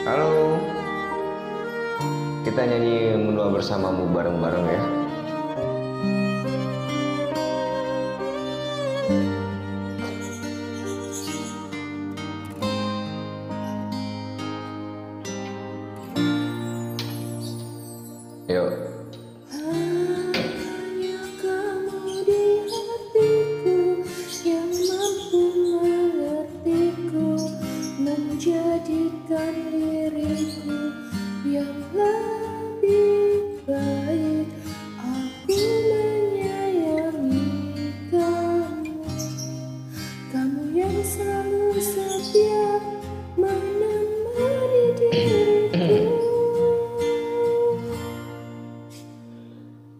Halo, kita nyanyi mendoa bersamamu bareng-bareng ya. Yuk. Hanya kamu di hatiku yang mampu mengertiku, menjadikan diriku yang lebih baik. Aku menyayangi kamu, kamu yang selalu setia menemani diriku.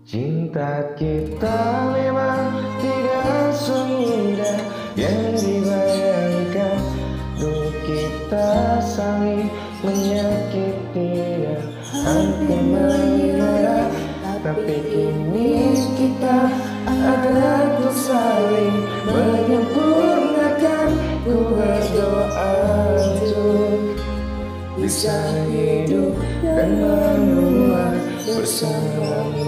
Cinta kita memang tidak semudah yang dibayangkan. Dulu kita saling menyakiti dan hampir menyerah, tapi kini kita ada untuk saling menyempurnakan. Ku berdoa untuk bisa hidup dan menua bersamamu.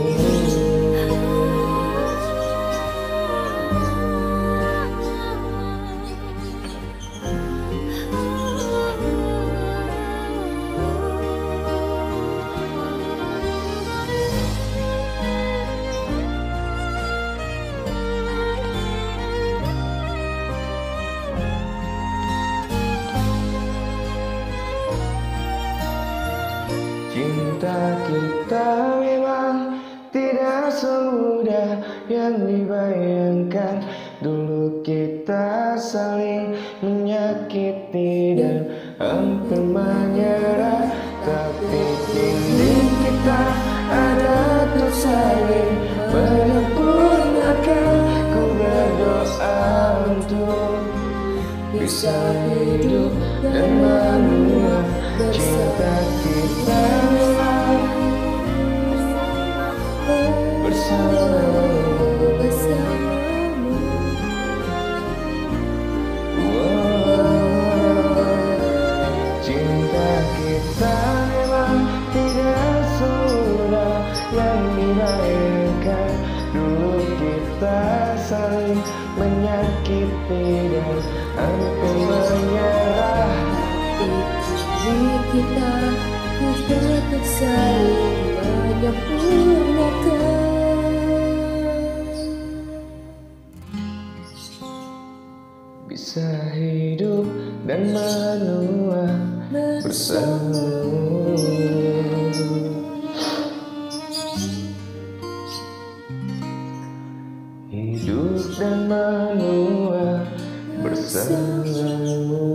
Cinta kita memang tidak semudah yang dibayangkan. Dulu kita saling menyakiti dan hampir menyerah, tapi kini kita ada untuk saling menyempurnakan. Ku berdoa untuk bisa hidup dan menua cinta kita memang bersamamu. Cinta kita memang tidak semudah yang dibayangkan. Dulu kita saling menyakiti dan hampir menyerah, Diri kita untuk saling menyempurnakan. bisa hidup dan menua bersamamu. Hidup dan menua bersamamu.